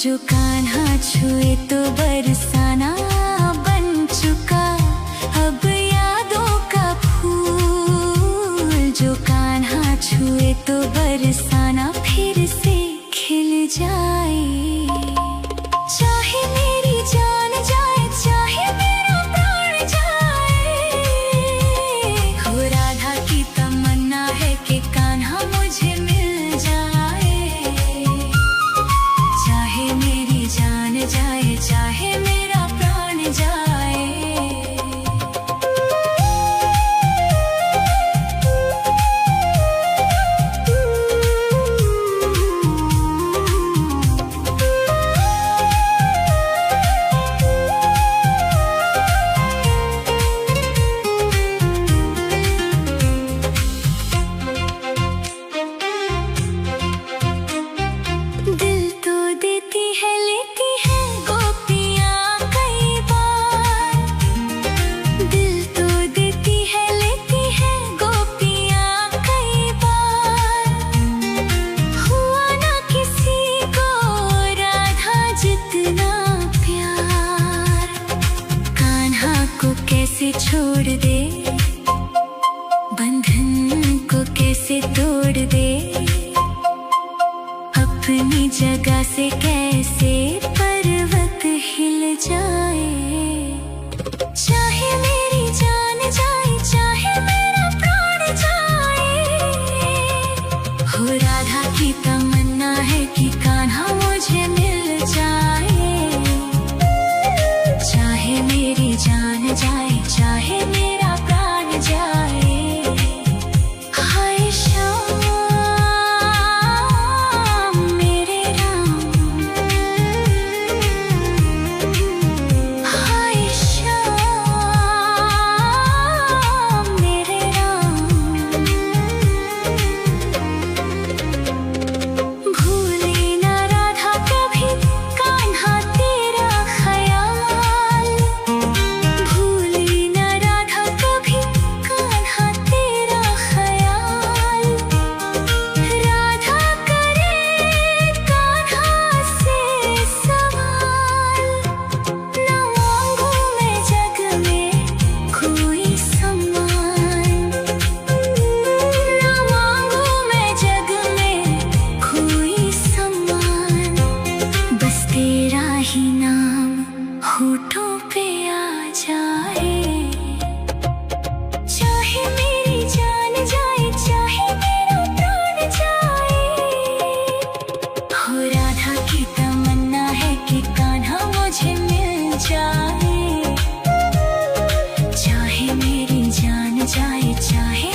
जो कान्हा छुए तो बरसाना बन चुका अब यादों का फूल। जो कान्हा छुए तो बरसाना फिर से खिल जाए। चाहे मेरी जान जाए चाहे मेरा प्राण जाए, हो राधा की तमन्ना है कि कान्हा मुझे मिल जाए। चाहे मेरी जान जाए चाहे मेरा प्राण जाए। कैसे छोड़ दे बंधन को, कैसे तोड़ दे अपनी जगह से, कैसे पर्वत हिल जाए। चाहे मेरी जान जाए चाहे मेरा प्राण जाए, हो राधा की तमन्ना है कि कान्हा मुझे मिल जाए। चाहे मेरी जान जाए चाहे मेरा प्राण जाए। हाय श्याम मेरे राम, हाय श्याम मेरे राम। भूले ना राधा कभी कान्हा तेरा ख्याल, भूले ना राधा कभी कान्हा तेरा ख्याल। राधा करे कान्हा से सवाल, ना मांगू मैं जग में कोई सम्मान, ना मांगू मैं जग में कोई सम्मान। बस तेरा ही नाम होठों पे आ जाए। चाहे मेरी जान जाए चाहे मेरा प्राण जाए, हो राधा की तमन्ना है कि कान्हा मुझे मिल जाए। चाहे मेरी जान जाए चाहे